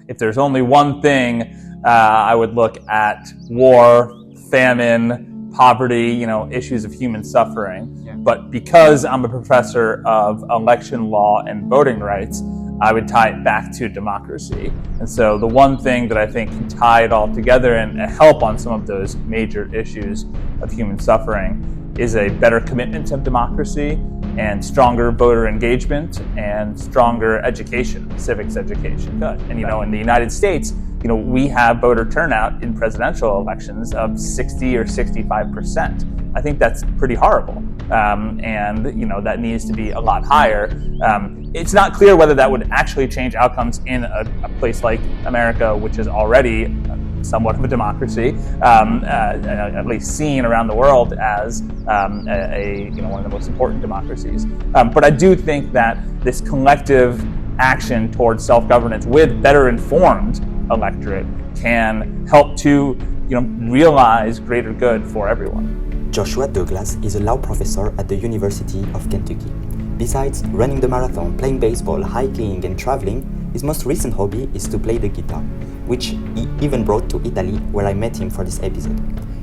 if there's only one thing, I would look at war, famine, poverty, issues of human suffering. Yeah. But because I'm a professor of election law and voting rights, I would tie it back to democracy. And so the one thing that I think can tie it all together and help on some of those major issues of human suffering is a better commitment to democracy and stronger voter engagement and stronger education, civics education. Good. And in the United States, we have voter turnout in presidential elections of 60 or 65%. I think that's pretty horrible. And that needs to be a lot higher. It's not clear whether that would actually change outcomes in a place like America, which is already somewhat of a democracy, at least seen around the world as one of the most important democracies. But I do think that this collective action towards self-governance with better informed electorate can help to realize greater good for everyone. Joshua Douglas is a law professor at the University of Kentucky. Besides running the marathon, playing baseball, hiking, and traveling, his most recent hobby is to play the guitar, which he even brought to Italy, where I met him for this episode.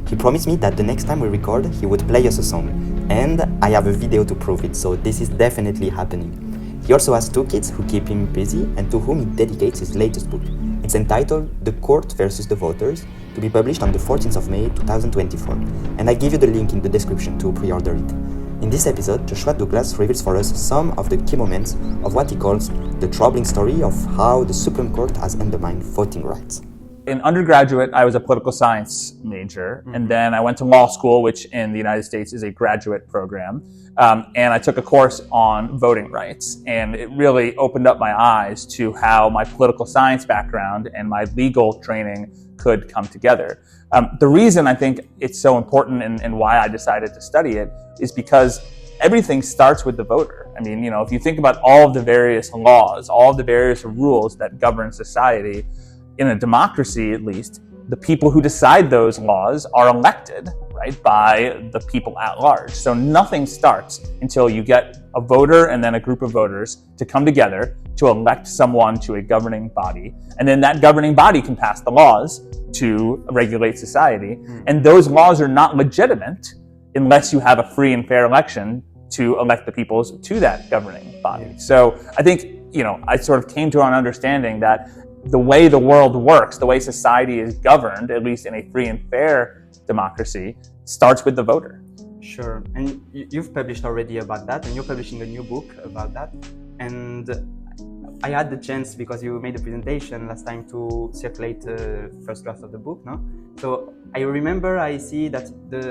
He promised me that the next time we record, he would play us a song, and I have a video to prove it, so this is definitely happening. He also has 2 kids who keep him busy and to whom he dedicates his latest book. It's entitled The Court versus the Voters, to be published on the 14th of May 2024, and I give you the link in the description to pre-order it. In this episode, Joshua Douglas reveals for us some of the key moments of what he calls the troubling story of how the Supreme Court has undermined voting rights. In undergraduate, I was a political science major, and then I went to law school, which in the United States is a graduate program, and I took a course on voting rights, and it really opened up my eyes to how my political science background and my legal training could come together. The reason I think it's so important and why I decided to study it is because everything starts with the voter. I mean, if you think about all of the various laws, all of the various rules that govern society, in a democracy at least, the people who decide those laws are elected, right, by the people at large. So nothing starts until you get a voter and then a group of voters to come together to elect someone to a governing body. And then that governing body can pass the laws to regulate society. And those laws are not legitimate unless you have a free and fair election to elect the people to that governing body. So I think, I sort of came to an understanding that the way the world works, the way society is governed, at least in a free and fair democracy, starts with the voter. Sure. And you've published already about that, and you're publishing a new book about that. And I had the chance, because you made a presentation last time, to circulate the first draft of the book, no? So I remember I see that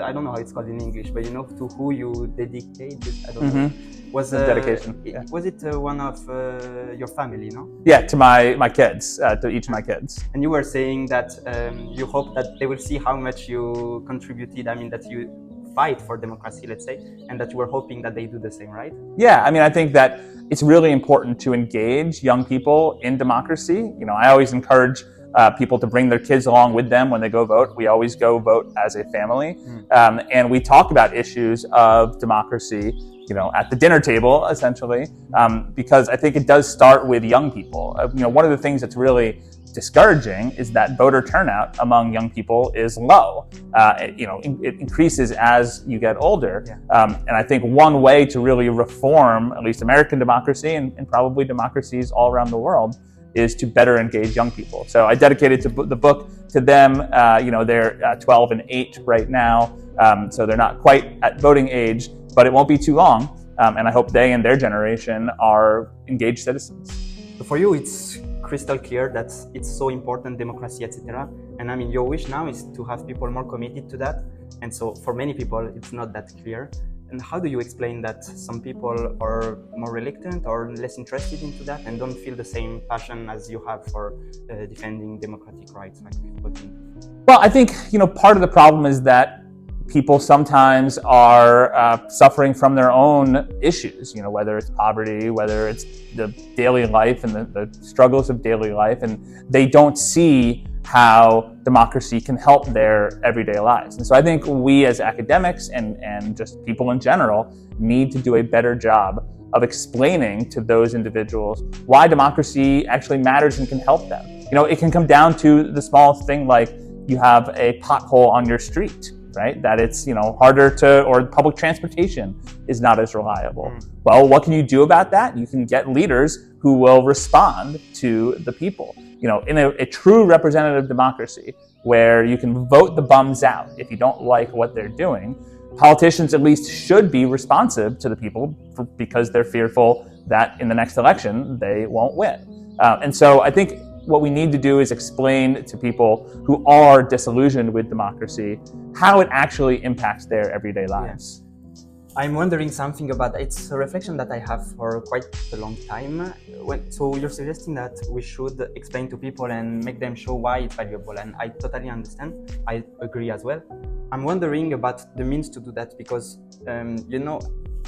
I don't know how it's called in English, but to who you dedicated, I don't know. Was dedication. Yeah. Was it one of your family, no? Yeah, to my kids, to each of my kids. And you were saying that you hope that they will see how much you contributed, that you fight for democracy, let's say, and that you were hoping that they do the same, right? Yeah, I think that it's really important to engage young people in democracy. I always encourage people to bring their kids along with them when they go vote. We always go vote as a family. And we talk about issues of democracy, at the dinner table, essentially, because I think it does start with young people. One of the things that's really discouraging is that voter turnout among young people is low. It increases as you get older. And I think one way to really reform, at least American democracy and probably democracies all around the world, is to better engage young people. So I dedicated the book to them. They're 12 and 8 right now, so they're not quite at voting age, but it won't be too long. And I hope they and their generation are engaged citizens. So for you, it's crystal clear that it's so important, democracy, etc. And your wish now is to have people more committed to that. And so for many people, it's not that clear. And how do you explain that some people are more reluctant or less interested into that and don't feel the same passion as you have for defending democratic rights, like voting? Well, I think, part of the problem is that people sometimes are suffering from their own issues, whether it's poverty, whether it's the daily life and the struggles of daily life, and they don't see how democracy can help their everyday lives. And so I think we as academics and just people in general need to do a better job of explaining to those individuals why democracy actually matters and can help them. It can come down to the smallest thing, like you have a pothole on your street, right? That it's, harder to, or public transportation is not as reliable. Well, what can you do about that? You can get leaders who will respond to the people. In a true representative democracy where you can vote the bums out if you don't like what they're doing, politicians at least should be responsive to the people because they're fearful that in the next election they won't win. And so I think what we need to do is explain to people who are disillusioned with democracy how it actually impacts their everyday lives. I'm wondering something about, it's a reflection that I have for quite a long time. So you're suggesting that we should explain to people and make them show why it's valuable, and I totally understand. I agree as well. I'm wondering about the means to do that because,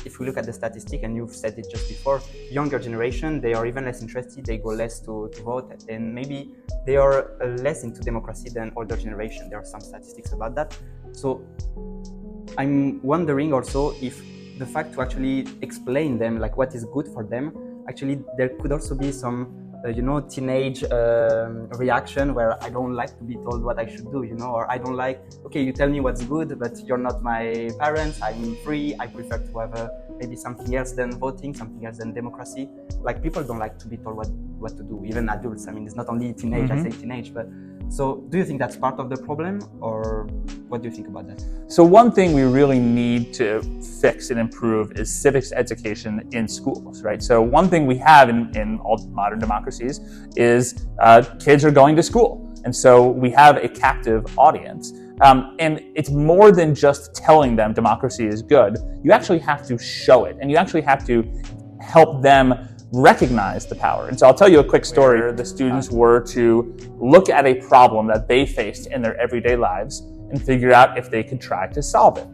if we look at the statistic, and you've said it just before, younger generation, they are even less interested, they go less to vote, and maybe they are less into democracy than older generation. There are some statistics about that. So I'm wondering also if the fact to actually explain them, like what is good for them, actually there could also be some teenage reaction where I don't like to be told what I should do, or I don't like, okay, you tell me what's good, but you're not my parents, I'm free, I prefer to have maybe something else than voting, something else than democracy. Like people don't like to be told what to do, even adults. I mean, it's not only teenage, I say teenage, but so do you think that's part of the problem, or what do you think about that? So one thing we really need to fix and improve is civics education in schools, right? So one thing we have in all modern democracies is kids are going to school. And so we have a captive audience. And it's more than just telling them democracy is good. You actually have to show it, and you actually have to help them recognize the power. And so I'll tell you a quick story where the students were to look at a problem that they faced in their everyday lives and figure out if they could try to solve it.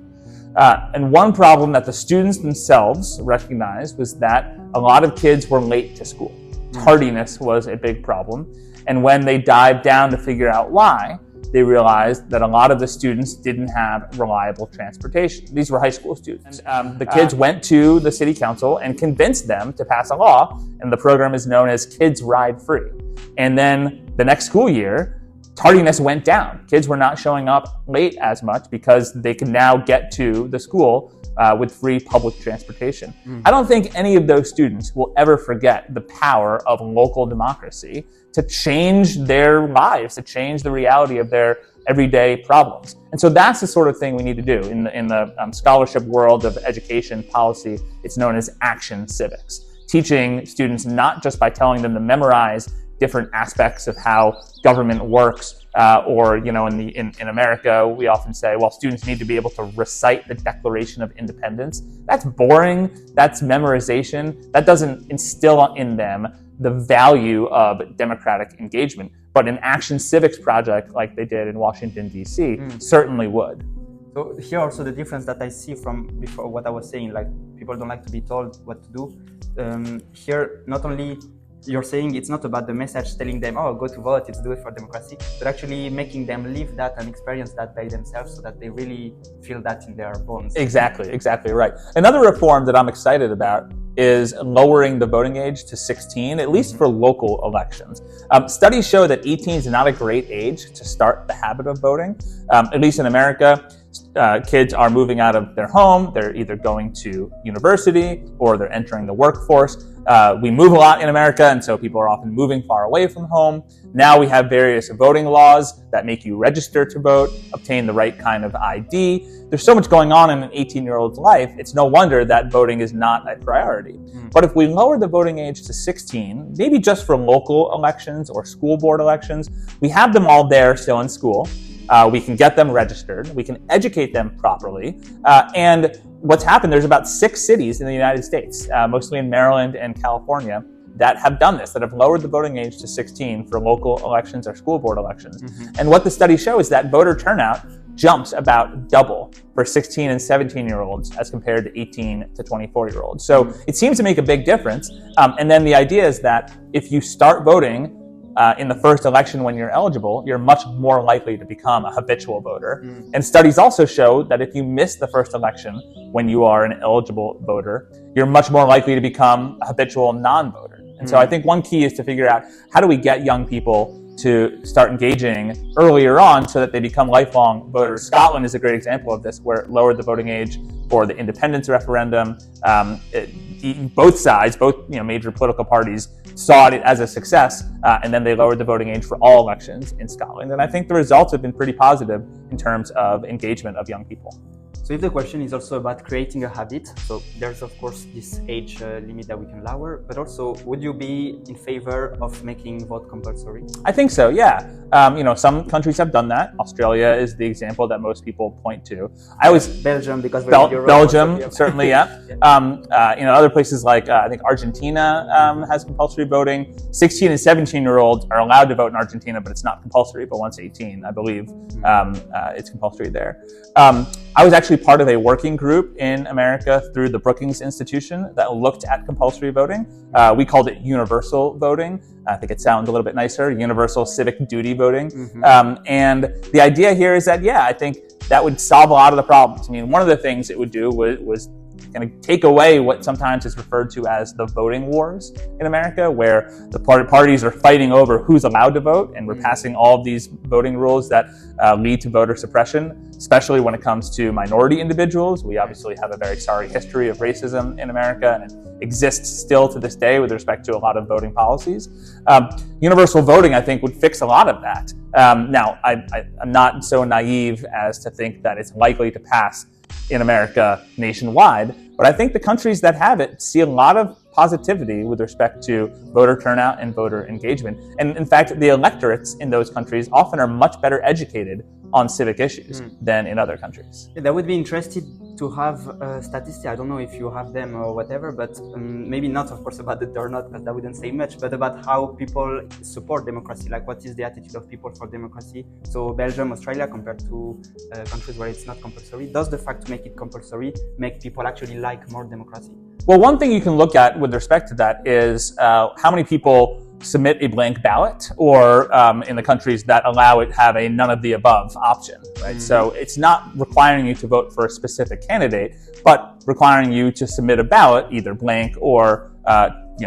And one problem that the students themselves recognized was that a lot of kids were late to school. Tardiness was a big problem. And when they dived down to figure out why, they realized that a lot of the students didn't have reliable transportation. These were high school students. The kids went to the city council and convinced them to pass a law, and the program is known as Kids Ride Free. And then the next school year, tardiness went down. Kids were not showing up late as much because they could now get to the school with free public transportation. I don't think any of those students will ever forget the power of local democracy to change their lives, to change the reality of their everyday problems. And so that's the sort of thing we need to do. In the scholarship world of education policy, it's known as action civics. Teaching students not just by telling them to memorize different aspects of how government works, or in America, we often say, well, students need to be able to recite the Declaration of Independence. That's boring. That's memorization. That doesn't instill in them the value of democratic engagement. But an action civics project like they did in Washington, D.C. certainly would. So here also the difference that I see from before what I was saying, like people don't like to be told what to do. Here, not only you're saying it's not about the message telling them, oh, go to vote, it's do it for democracy, but actually making them live that and experience that by themselves so that they really feel that in their bones. Exactly right. Another reform that I'm excited about is lowering the voting age to 16, at least for local elections. Studies show that 18 is not a great age to start the habit of voting. At least in America, kids are moving out of their home. They're either going to university or they're entering the workforce. We move a lot in America, and so people are often moving far away from home. Now we have various voting laws that make you register to vote, obtain the right kind of ID. There's so much going on in an 18-year-old's life, it's no wonder that voting is not a priority. But if we lower the voting age to 16, maybe just for local elections or school board elections, we have them all there still in school. We can get them registered. We can educate them properly. And what's happened, there's about 6 cities in the United States, mostly in Maryland and California, that have done this, that have lowered the voting age to 16 for local elections or school board elections. And what the studies show is that voter turnout jumps about double for 16 and 17-year-olds as compared to 18 to 24-year-olds. So it seems to make a big difference. And then the idea is that if you start voting in the first election when you're eligible, you're much more likely to become a habitual voter. And studies also show that if you miss the first election when you are an eligible voter, you're much more likely to become a habitual non-voter. And so I think one key is to figure out, how do we get young people to start engaging earlier on so that they become lifelong voters. Scotland is a great example of this, where it lowered the voting age for the independence referendum. Both sides, both major political parties, saw it as a success, and then they lowered the voting age for all elections in Scotland. And I think the results have been pretty positive in terms of engagement of young people. So if the question is also about creating a habit, so there's of course this age limit that we can lower, but also would you be in favor of making vote compulsory? I think so, yeah. Some countries have done that. Australia is the example that most people point to. Belgium, because Belgium, certainly, yeah. Other places like I think Argentina has compulsory voting. 16 and 17-year-olds are allowed to vote in Argentina, but it's not compulsory. But once 18, I believe, it's compulsory there. I was actually part of a working group in America through the Brookings Institution that looked at compulsory voting. We called it universal voting. I think it sounds a little bit nicer, universal civic duty voting. And the idea here is that, I think that would solve a lot of the problems. I mean, one of the things it would do was kind of take away what sometimes is referred to as the voting wars in America, where the parties are fighting over who's allowed to vote, and we're passing all of these voting rules that lead to voter suppression, especially when it comes to minority individuals. We obviously have a very sorry history of racism in America, and it exists still to this day with respect to a lot of voting policies. Universal voting, I think, would fix a lot of that. Now, I'm not so naive as to think that it's likely to pass in America nationwide, but I think the countries that have it see a lot of positivity with respect to voter turnout and voter engagement. And in fact, the electorates in those countries often are much better educated on civic issues than in other countries. That would be interested to have statistics. I don't know if you have them or whatever, but maybe not, of course, about the turnout, because that wouldn't say much, but about how people support democracy, like what is the attitude of people for democracy. So Belgium, Australia, compared to countries where it's not compulsory, does the fact to make it compulsory make people actually like more democracy? Well, one thing you can look at with respect to that is how many people submit a blank ballot, or in the countries that allow it, have a none of the above option, right? So it's not requiring you to vote for a specific candidate, but requiring you to submit a ballot, either blank or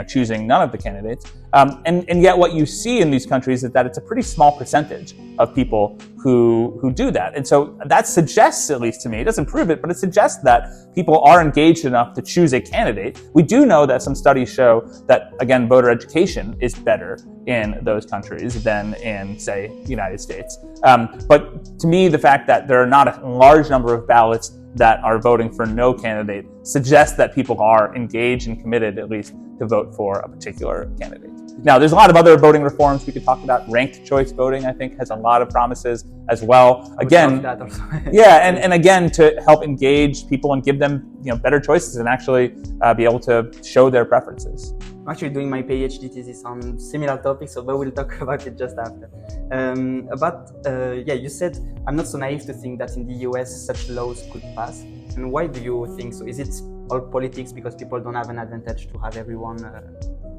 choosing none of the candidates. And yet what you see in these countries is that it's a pretty small percentage of people who do that. And so that suggests, at least to me, it doesn't prove it, but it suggests that people are engaged enough to choose a candidate. We do know that some studies show that, again, voter education is better in those countries than in, say, the United States. But to me, the fact that there are not a large number of ballots that are voting for no candidate suggests that people are engaged and committed, at least, to vote for a particular candidate. Now, there's a lot of other voting reforms we could talk about. Ranked choice voting, I think, has a lot of promises as well. Again, and again, to help engage people and give them better choices and actually be able to show their preferences. I'm actually doing my PhD thesis on similar topics, but we'll talk about it just after. You said, I'm not so naive to think that in the US such laws could pass. And why do you think so? Is it all politics because people don't have an advantage to have everyone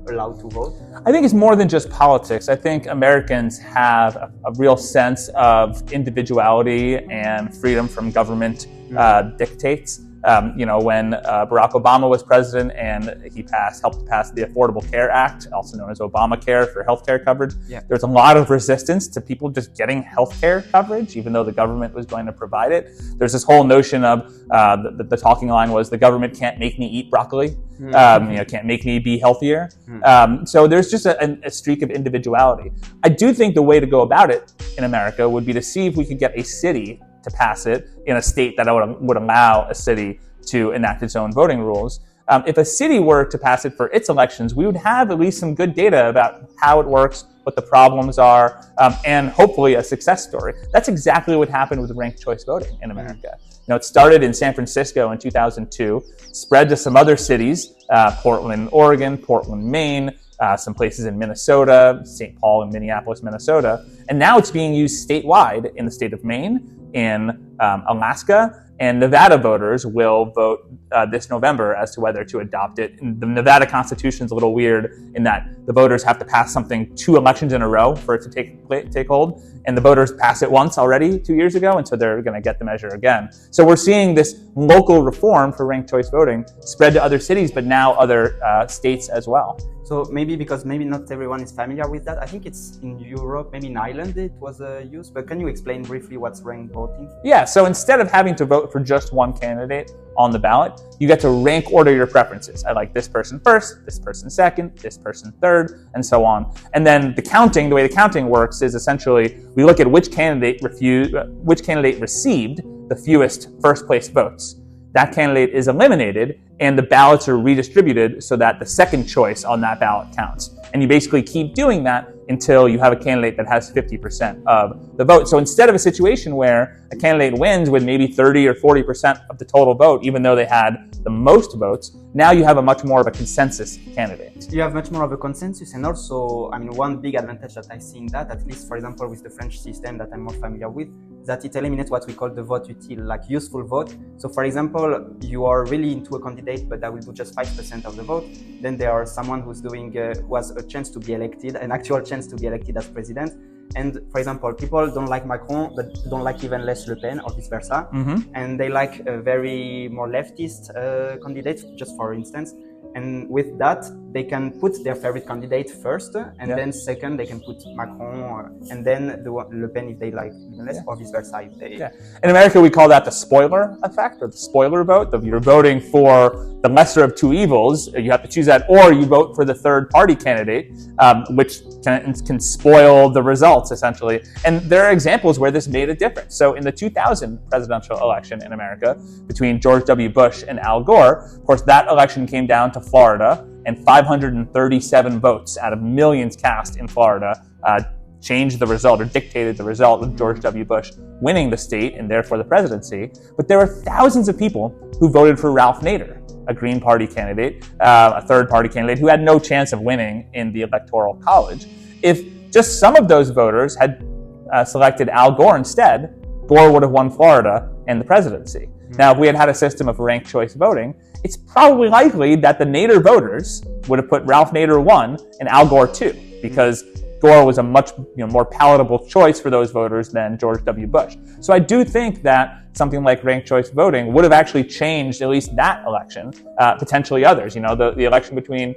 allowed to vote? I think it's more than just politics. I think Americans have a real sense of individuality and freedom from government dictates. When Barack Obama was president and he helped pass the Affordable Care Act, also known as Obamacare, for healthcare coverage, there's a lot of resistance to people just getting healthcare coverage, even though the government was going to provide it. There's this whole notion of the talking line was, the government can't make me eat broccoli, can't make me be healthier. So there's just a streak of individuality. I do think the way to go about it in America would be to see if we could get a city to pass it in a state that would allow a city to enact its own voting rules. If a city were to pass it for its elections, we would have at least some good data about how it works, what the problems are, and hopefully a success story. That's exactly what happened with ranked choice voting in America. It started in San Francisco in 2002, spread to some other cities, Portland, Oregon, Portland, Maine, some places in Minnesota, St. Paul and Minneapolis, Minnesota, and now it's being used statewide in the state of Maine, in Alaska, and Nevada voters will vote this November as to whether to adopt it. And the Nevada Constitution is a little weird in that the voters have to pass something 2 elections in a row for it to take hold, and the voters passed it once already 2 years ago, and so they're going to get the measure again. So we're seeing this local reform for ranked choice voting spread to other cities, but now other states as well. So maybe because maybe not everyone is familiar with that, I think it's in Europe, maybe in Ireland it was used, but can you explain briefly what's ranked voting? Yeah, so instead of having to vote for just one candidate on the ballot, you get to rank order your preferences. I like this person first, this person second, this person third, and so on. And then the way the counting works is essentially we look at which candidate received the fewest first place votes. That candidate is eliminated, and the ballots are redistributed so that the second choice on that ballot counts. And you basically keep doing that until you have a candidate that has 50% of the vote. So instead of a situation where a candidate wins with maybe 30 or 40% of the total vote, even though they had the most votes, now you have a much more of a consensus candidate. You have much more of a consensus, and also, I mean, one big advantage that I see in that, at least for example with the French system that I'm more familiar with, that it eliminates what we call the vote utile, like useful vote. So for example, you are really into a candidate, but that will do just 5% of the vote. Then there are someone who has a chance to be elected, an actual chance to be elected as president. And for example, people don't like Macron, but don't like even less Le Pen, or vice versa. Mm-hmm. And they like a very more leftist candidate, just for instance. And with that, they can put their favorite candidate first, and then second, they can put Macron, and then Le Pen if they like even less, or vice versa if they... In America, we call that the spoiler effect, or the spoiler vote. You're voting for the lesser of two evils. You have to choose that, or you vote for the third party candidate, which can spoil the results, essentially. And there are examples where this made a difference. So in the 2000 presidential election in America, between George W. Bush and Al Gore, of course, that election came down to Florida, and 537 votes out of millions cast in Florida changed the result, or dictated the result of George W. Bush winning the state and therefore the presidency. But there were thousands of people who voted for Ralph Nader, a Green Party candidate, a third party candidate who had no chance of winning in the Electoral College. If just some of those voters had selected Al Gore instead, Gore would have won Florida and the presidency. Now, if we had had a system of ranked choice voting, it's probably likely that the Nader voters would have put Ralph Nader 1 and Al Gore 2, because Gore was a much more palatable choice for those voters than George W. Bush. So I do think that something like ranked choice voting would have actually changed at least that election, potentially others. The election between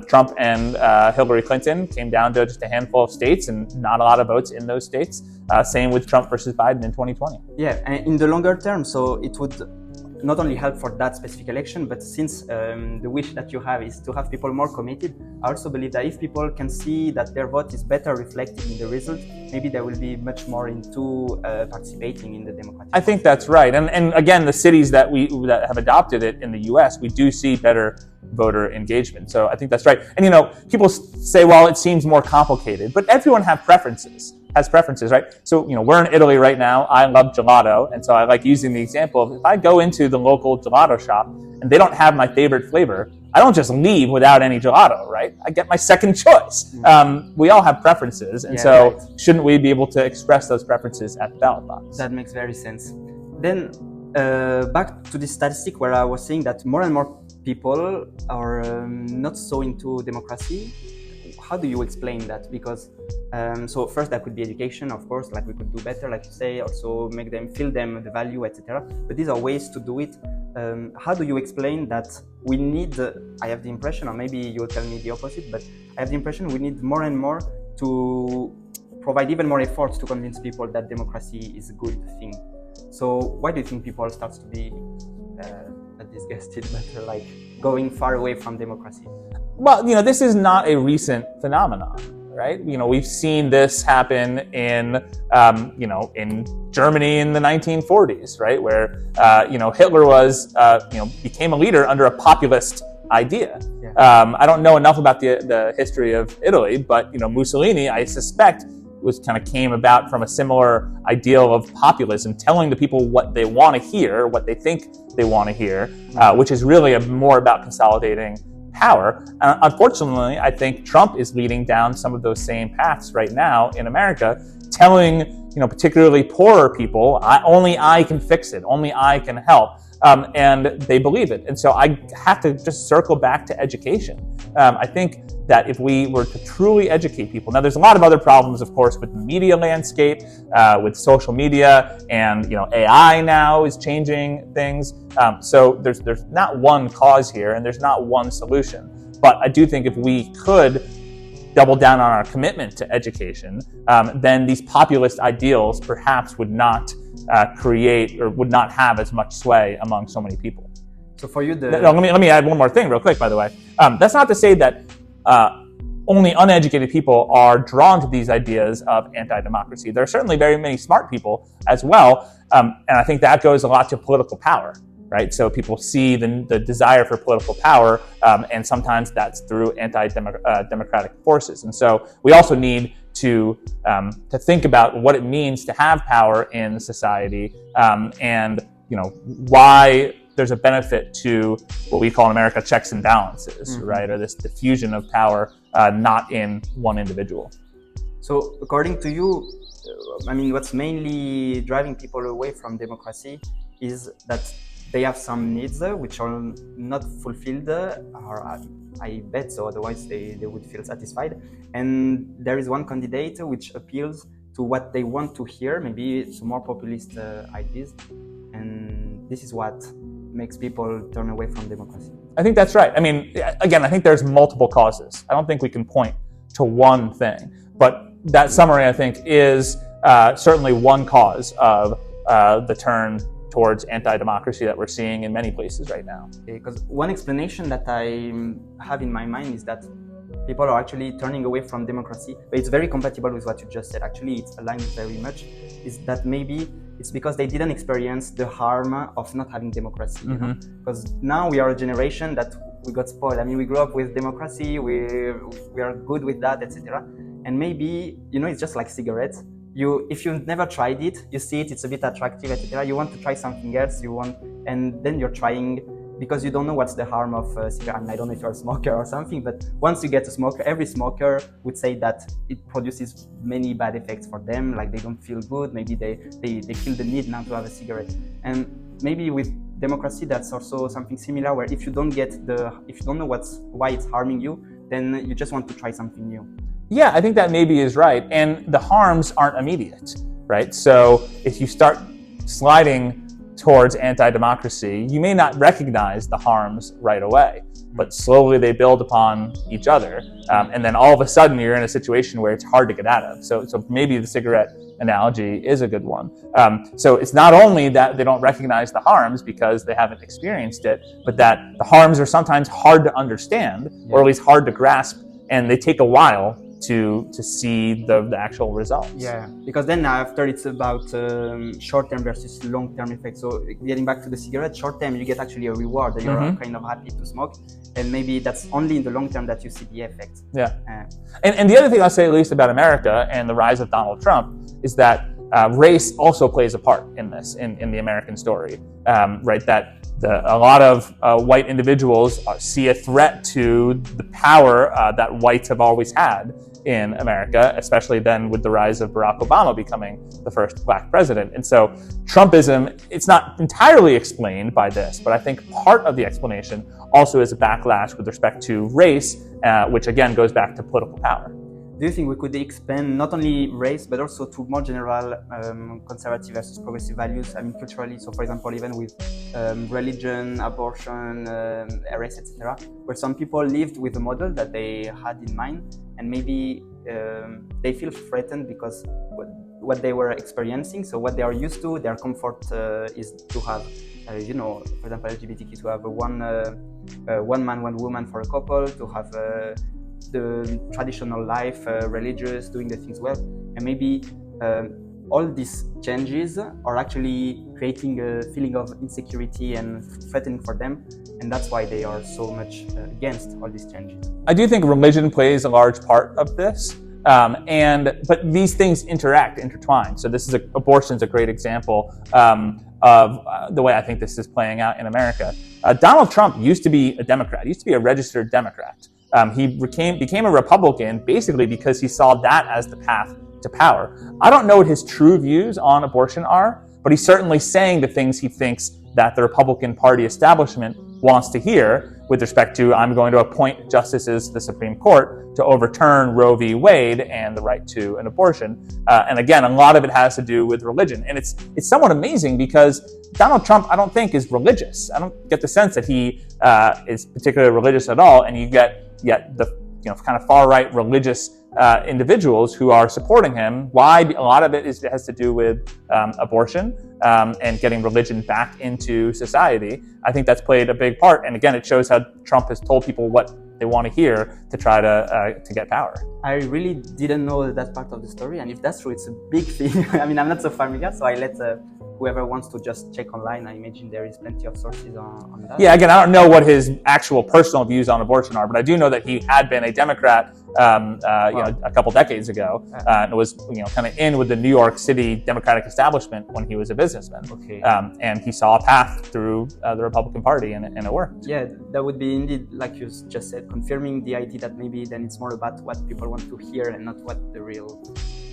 Trump and Hillary Clinton came down to just a handful of states and not a lot of votes in those states. Same with Trump versus Biden in 2020. Yeah, and in the longer term, so it would not only help for that specific election, but since the wish that you have is to have people more committed, I also believe that if people can see that their vote is better reflected in the result, maybe they will be much more into participating in the democratic I think that's right. And again, the cities that have adopted it in the US, we do see better voter engagement. So I think that's right. And people say, well, it seems more complicated, but everyone has preferences, right? So, we're in Italy right now. I love gelato. And so I like using the example of if I go into the local gelato shop and they don't have my favorite flavor, I don't just leave without any gelato, right? I get my second choice. We all have preferences. And shouldn't we be able to express those preferences at the ballot box? That makes very sense. Then back to the statistic where I was saying that more and more people are not so into democracy. How do you explain that? Because so first that could be education, of course, like we could do better, like you say, also make them feel the value, etc. But these are ways to do it. How do you explain that we need, I have the impression, or maybe you'll tell me the opposite, but I have the impression we need more and more to provide even more efforts to convince people that democracy is a good thing. So why do you think people start to be not disgusted, but like going far away from democracy? Well, this is not a recent phenomenon, right? We've seen this happen in Germany in the 1940s, right? Where, Hitler became a leader under a populist idea. Yeah. I don't know enough about the history of Italy, but, Mussolini, I suspect, came about from a similar ideal of populism, telling the people what they want to hear, what they think they want to hear, which is really more about consolidating power. Unfortunately, I think Trump is leading down some of those same paths right now in America, telling particularly poorer people, only I can fix it, only I can help. And they believe it. And so I have to just circle back to education. I think that if we were to truly educate people, now there's a lot of other problems, of course, with the media landscape, with social media, and AI now is changing things. So there's not one cause here, and there's not one solution. But I do think if we could double down on our commitment to education, then these populist ideals perhaps would not create or would not have as much sway among so many people. So for you, let me add one more thing real quick, by the way. That's not to say that only uneducated people are drawn to these ideas of anti-democracy. There are certainly very many smart people as well, and I think that goes a lot to political power. Right, so people see the desire for political power, and sometimes that's through anti-democratic forces. And so we also need to think about what it means to have power in society, and why there's a benefit to what we call in America checks and balances, right, or this diffusion of power, not in one individual. So according to you, what's mainly driving people away from democracy is that they have some needs which are not fulfilled, or I bet so, otherwise they would feel satisfied. And there is one candidate which appeals to what they want to hear, maybe some more populist ideas. And this is what makes people turn away from democracy. I think that's right. Again, I think there's multiple causes. I don't think we can point to one thing. But that summary, I think, is certainly one cause of the turn towards anti-democracy that we're seeing in many places right now. Because one explanation that I have in my mind is that people are actually turning away from democracy, but it's very compatible with what you just said. Actually, it's aligned very much. Is that maybe it's because they didn't experience the harm of not having democracy. Because now we are a generation that we got spoiled. We grew up with democracy, we are good with that, etc. And maybe, it's just like cigarettes. If you've never tried it, you see it's a bit attractive, etc. You want to try something else, and then you're trying because you don't know what's the harm of cigarette. I don't know if you're a smoker or something, but once you get a smoker, every smoker would say that it produces many bad effects for them, like they don't feel good, maybe they feel the need now to have a cigarette. And maybe with democracy, that's also something similar, where if you don't know why it's harming you, then you just want to try something new. Yeah, I think that maybe is right. And the harms aren't immediate, right? So if you start sliding towards anti-democracy, you may not recognize the harms right away, but slowly they build upon each other. And then all of a sudden you're in a situation where it's hard to get out of. So maybe the cigarette analogy is a good one. So it's not only that they don't recognize the harms because they haven't experienced it, but that the harms are sometimes hard to understand, or at least hard to grasp, and they take a while to see the actual results. Yeah, because then after it's about short-term versus long-term effects. So getting back to the cigarette, short-term you get actually a reward that you're kind of happy to smoke, and maybe that's only in the long-term that you see the effects. Yeah, and the other thing I'll say, at least about America and the rise of Donald Trump, is that race also plays a part in this, in the American story, right? That a lot of white individuals see a threat to the power that whites have always had in America, especially then with the rise of Barack Obama becoming the first black president. And so Trumpism, it's not entirely explained by this, but I think part of the explanation also is a backlash with respect to race, which again goes back to political power. Do you think we could expand not only race, but also to more general conservative versus progressive values, culturally? So, for example, even with religion, abortion, race, etc., where some people lived with a model that they had in mind, and maybe they feel threatened because what they were experiencing, so what they are used to, their comfort is to have, for example, LGBTQ, to have one man, one woman for a couple, to have the traditional life, religious, doing the things well, and maybe all these changes are actually creating a feeling of insecurity and threatening for them, and that's why they are so much against all these changes. I do think religion plays a large part of this, but these things intertwine. So abortion is a great example of the way I think this is playing out in America. Donald Trump used to be a Democrat, used to be a registered Democrat. He became a Republican basically because he saw that as the path to power. I don't know what his true views on abortion are, but he's certainly saying the things he thinks that the Republican Party establishment wants to hear with respect to, I'm going to appoint justices to the Supreme Court to overturn Roe v. Wade and the right to an abortion. And again, a lot of it has to do with religion. And it's somewhat amazing because Donald Trump, I don't think, is religious. I don't get the sense that he is particularly religious at all. And you get yet the kind of far-right religious individuals who are supporting him. Why? A lot of it has to do with abortion and getting religion back into society. I think that's played a big part. And again, it shows how Trump has told people what they want to hear to try to get power. I really didn't know that part of the story, and if that's true, it's a big thing. I mean, I'm not so familiar, so I let whoever wants to just check online. I imagine there is plenty of sources on that. Yeah, again, I don't know what his actual personal views on abortion are, but I do know that he had been a Democrat a couple decades ago, and was kind of in with the New York City Democratic establishment when he was a businessman. Okay. And he saw a path through the Republican Party, and it worked. Yeah, that would be indeed, like you just said, confirming the idea that maybe then it's more about what people want to hear and not what the real.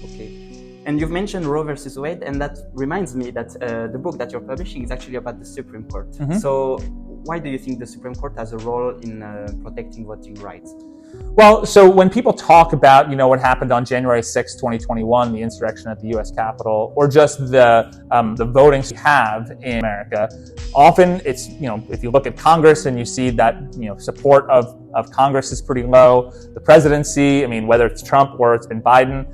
Okay. And you've mentioned Roe versus Wade, and that reminds me that the book that you're publishing is actually about the Supreme Court. Mm-hmm. So why do you think the Supreme Court has a role in protecting voting rights? Well, so when people talk about, what happened on January 6, 2021, the insurrection at the U.S. Capitol, or just the voting we have in America, often it's, if you look at Congress and you see that, support of Congress is pretty low. The presidency, whether it's Trump or it's been Biden,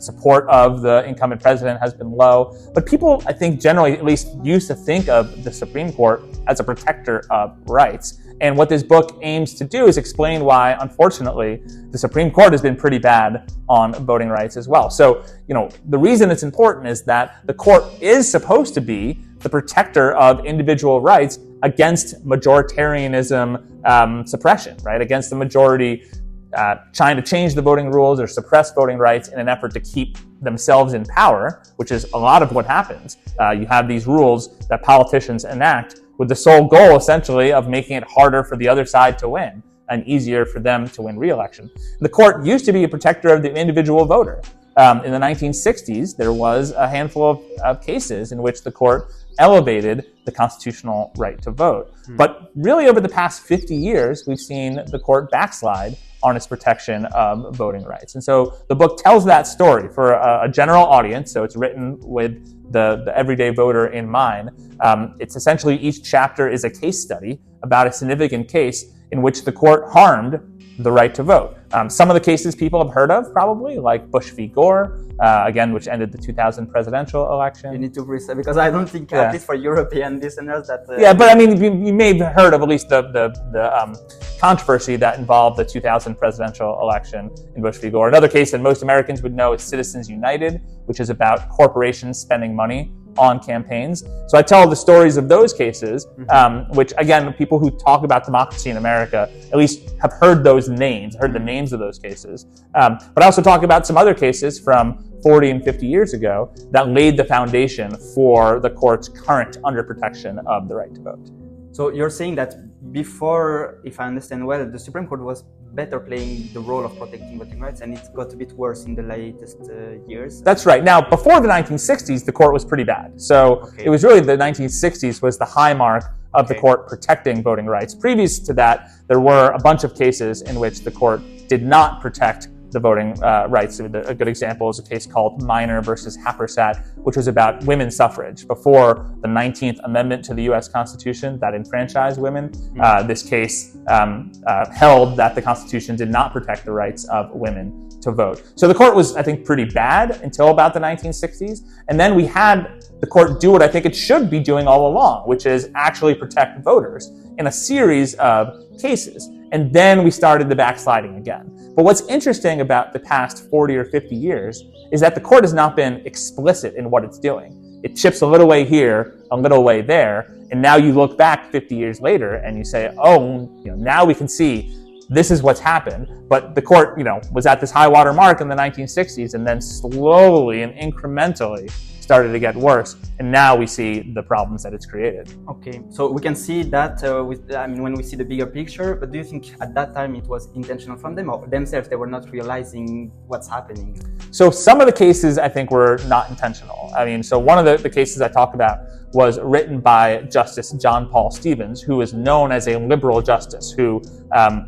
support of the incumbent president has been low. But people, I think, generally at least used to think of the Supreme Court as a protector of rights. And what this book aims to do is explain why, unfortunately, the Supreme Court has been pretty bad on voting rights as well. So, the reason it's important is that the court is supposed to be the protector of individual rights against majoritarianism suppression, right? Against the majority trying to change the voting rules or suppress voting rights in an effort to keep themselves in power, which is a lot of what happens. You have these rules that politicians enact with the sole goal, essentially, of making it harder for the other side to win and easier for them to win re-election. The court used to be a protector of the individual voter. In the 1960s, there was a handful of cases in which the court elevated the constitutional right to vote. But really, over the past 50 years, we've seen the court backslide on its protection of voting rights. And so the book tells that story for a general audience, so it's written with the everyday voter in mind. It's essentially, each chapter is a case study about a significant case in which the court harmed the right to vote. Some of the cases people have heard of, probably, like Bush v. Gore, again, which ended the 2000 presidential election. You need to research, because I don't think, at least for European listeners, that... Yeah, but you may have heard of at least the controversy that involved the 2000 presidential election in Bush v. Gore. Another case that most Americans would know is Citizens United, which is about corporations spending money on campaigns. So I tell the stories of those cases, which, again, people who talk about democracy in America at least have heard those names, heard the names of those cases. But I also talk about some other cases from 40 and 50 years ago that laid the foundation for the court's current underprotection of the right to vote. So you're saying that before, if I understand well, the Supreme Court was better playing the role of protecting voting rights, and it got a bit worse in the latest years. That's right. Now, before the 1960s, the court was pretty bad. So It was really the 1960s was the high mark of the court protecting voting rights. Previous to that, there were a bunch of cases in which the court did not protect the voting rights. A good example is a case called Minor versus Happersett, which was about women's suffrage. Before the 19th Amendment to the U.S. Constitution that enfranchised women, this case held that the Constitution did not protect the rights of women to vote. So the court was, I think, pretty bad until about the 1960s. And then we had the court do what I think it should be doing all along, which is actually protect voters in a series of cases. And then we started the backsliding again. But what's interesting about the past 40 or 50 years is that the court has not been explicit in what it's doing. It chips a little way here, a little way there, and now you look back 50 years later and you say, now we can see this is what's happened. But the court, was at this high water mark in the 1960s, and then slowly and incrementally started to get worse. And now we see the problems that it's created. Okay, so we can see that when we see the bigger picture. But do you think at that time it was intentional from them, or themselves they were not realizing what's happening? So some of the cases I think were not intentional. So one of the cases I talk about was written by Justice John Paul Stevens, who is known as a liberal justice, who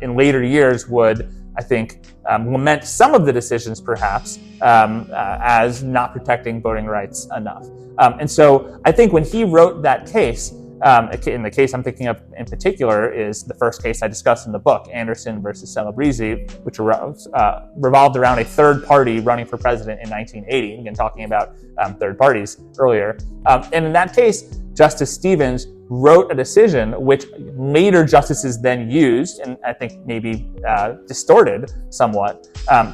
in later years would, I think, lament some of the decisions perhaps as not protecting voting rights enough. And so I think when he wrote that case, in the case I'm thinking of in particular is the first case I discussed in the book, Anderson versus Celebrezzi, which revolved around a third party running for president in 1980. Again, talking about third parties earlier. And in that case, Justice Stevens wrote a decision which later justices then used, and I think maybe distorted somewhat,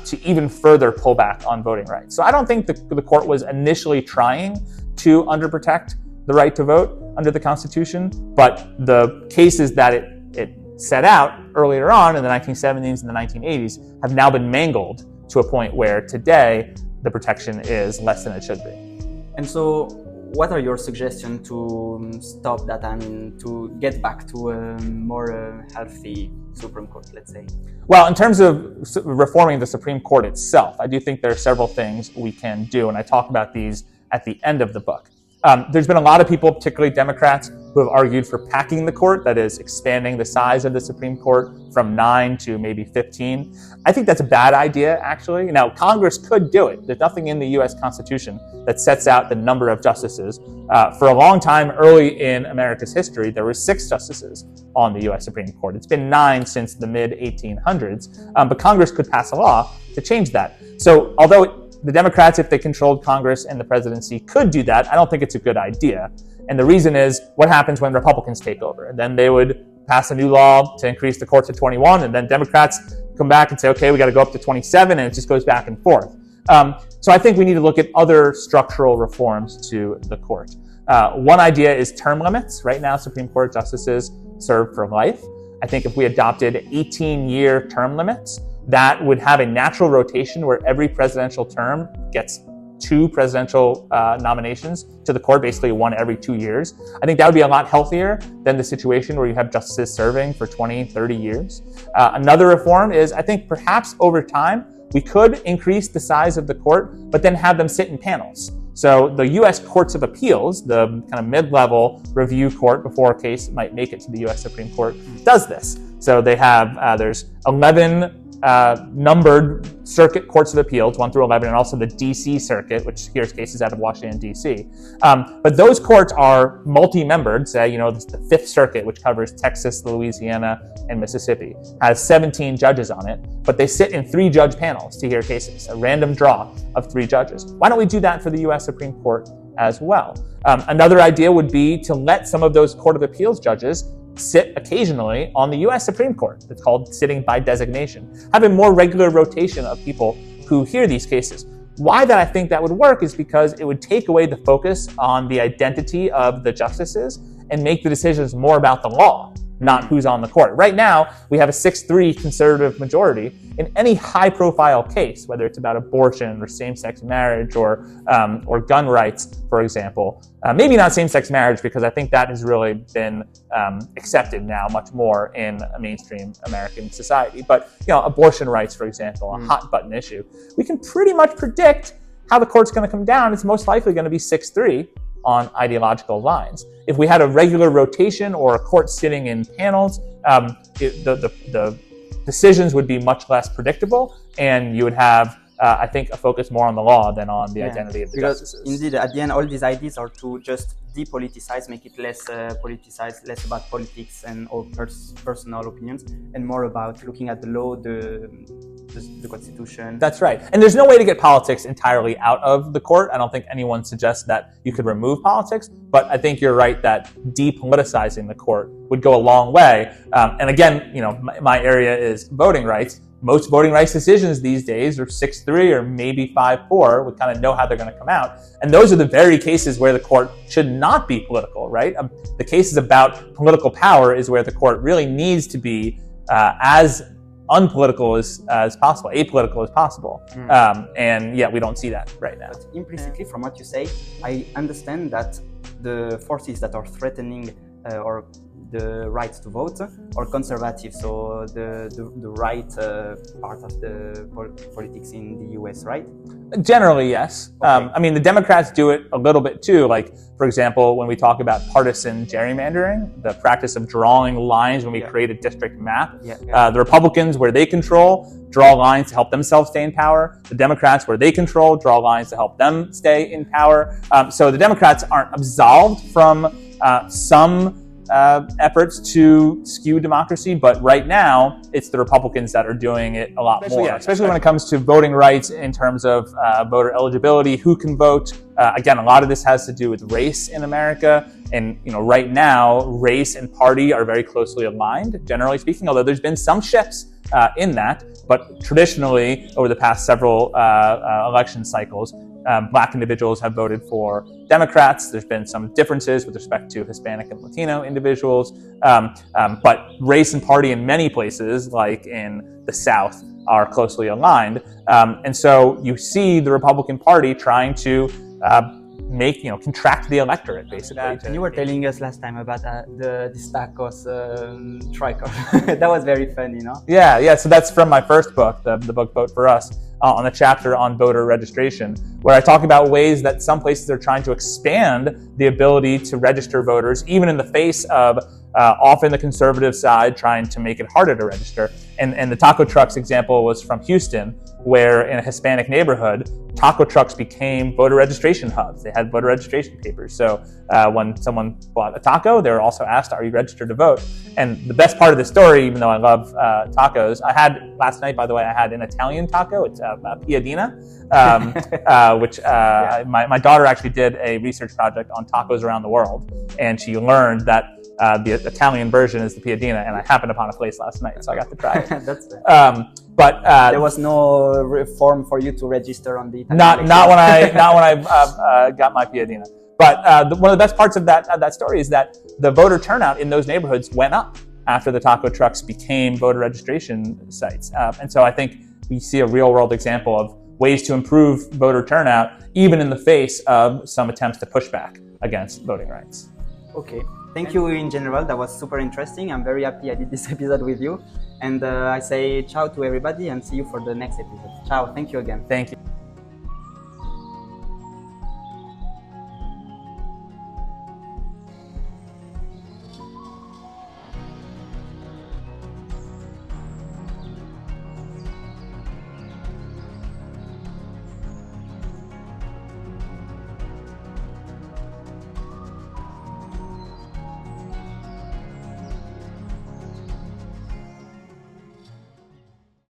to even further pull back on voting rights. So I don't think the court was initially trying to underprotect the right to vote under the Constitution, but the cases that it set out earlier on in the 1970s and the 1980s have now been mangled to a point where today the protection is less than it should be. And so what are your suggestions to stop that, to get back to a more healthy Supreme Court, let's say? Well, in terms of reforming the Supreme Court itself, I do think there are several things we can do, and I talk about these at the end of the book. There's been a lot of people, particularly Democrats, who have argued for packing the court, that is, expanding the size of the Supreme Court from 9 to maybe 15. I think that's a bad idea, actually. Now, Congress could do it. There's nothing in the U.S. Constitution that sets out the number of justices. For a long time, early in America's history, there were 6 justices on the U.S. Supreme Court. It's been 9 since the mid-1800s, but Congress could pass a law to change that. So, although the Democrats, if they controlled Congress and the presidency, could do that, I don't think it's a good idea. And the reason is, what happens when Republicans take over? And then they would pass a new law to increase the court to 21, and then Democrats come back and say, okay, we got to go up to 27, and it just goes back and forth. So I think we need to look at other structural reforms to the court. One idea is term limits. Right now, Supreme Court justices serve for life. I think if we adopted 18-year term limits, that would have a natural rotation where every presidential term gets 2 presidential nominations to the court, basically 1 every 2 years. I think that would be a lot healthier than the situation where you have justices serving for 20, 30 years. Another reform is, I think perhaps over time, we could increase the size of the court, but then have them sit in panels. So the U.S. Courts of Appeals, the kind of mid-level review court before a case might make it to the U.S. Supreme Court, does this. So they have, there's 11 numbered circuit courts of appeals, 1 through 11, and also the D.C. Circuit, which hears cases out of Washington, D.C. But those courts are multi-membered. Say, the 5th Circuit, which covers Texas, Louisiana, and Mississippi, has 17 judges on it, but they sit in 3-judge panels to hear cases, a random draw of 3 judges. Why don't we do that for the U.S. Supreme Court as well? Another idea would be to let some of those Court of Appeals judges sit occasionally on the U.S. Supreme Court. It's called sitting by designation. Have a more regular rotation of people who hear these cases. Why that I think that would work is because it would take away the focus on the identity of the justices and make the decisions more about the law, not who's on the court. Right now, we have a 6-3 conservative majority in any high-profile case, whether it's about abortion or same-sex marriage or gun rights, for example. Maybe not same-sex marriage, because I think that has really been accepted now much more in a mainstream American society. But abortion rights, for example, a hot-button issue. We can pretty much predict how the court's going to come down. It's most likely going to be 6-3 on ideological lines. If we had a regular rotation or a court sitting in panels, the decisions would be much less predictable, and you would have, I think, a focus more on the law than on the identity of the justices. Indeed, at the end, all these ideas are to just depoliticize, make it less politicized, less about politics and or personal opinions, and more about looking at the law, the Constitution. That's right. And there's no way to get politics entirely out of the court. I don't think anyone suggests that you could remove politics, but I think you're right that depoliticizing the court would go a long way. And again, my area is voting rights. Most voting rights decisions these days are 6-3 or maybe 5-4. We kind of know how they're going to come out. And those are the very cases where the court should not be political, right? The cases about political power is where the court really needs to be as unpolitical as possible, apolitical as possible. And yet we don't see that right now. But implicitly, from what you say, I understand that the forces that are threatening or the right to vote are conservative, so the right part of the politics in the US, right? Generally, yes. Okay. I mean, the Democrats do it a little bit too. Like, for example, when we talk about partisan gerrymandering, the practice of drawing lines when we create a district map, the Republicans, where they control, draw lines to help themselves stay in power. The Democrats, where they control, draw lines to help them stay in power. So the Democrats aren't absolved from some efforts to skew democracy, but right now it's the Republicans that are doing it a lot more. Especially when it comes to voting rights in terms of voter eligibility, who can vote. Again, a lot of this has to do with race in America, and right now race and party are very closely aligned, generally speaking. Although there's been some shifts in that, but traditionally over the past several election cycles, Black individuals have voted for Democrats. There's been some differences with respect to Hispanic and Latino individuals, but race and party in many places, like in the South, are closely aligned. And so you see the Republican Party trying to contract the electorate, basically. And you were telling us last time about the tacos tricolor. That was very funny, Yeah. So that's from my first book, the book Vote for Us, on the chapter on voter registration, where I talk about ways that some places are trying to expand the ability to register voters, even in the face of often the conservative side trying to make it harder to register. And the taco trucks example was from Houston, where in a Hispanic neighborhood, taco trucks became voter registration hubs. They had voter registration papers. So when someone bought a taco, they were also asked, are you registered to vote? And the best part of the story, even though I love tacos, I had last night, by the way, I had an Italian taco. It's piadina, which my daughter actually did a research project on tacos around the world. And she learned that the Italian version is the piadina, and I happened upon a place last night, so I got to try it. That's fair. But there was no form for you to register on the Italian not when I got my piadina. But one of the best parts of that story is that the voter turnout in those neighborhoods went up after the taco trucks became voter registration sites. And so I think we see a real-world example of ways to improve voter turnout, even in the face of some attempts to push back against voting rights. Okay. Thank you in general. That was super interesting. I'm very happy I did this episode with you. And I say ciao to everybody and see you for the next episode. Ciao. Thank you again. Thank you.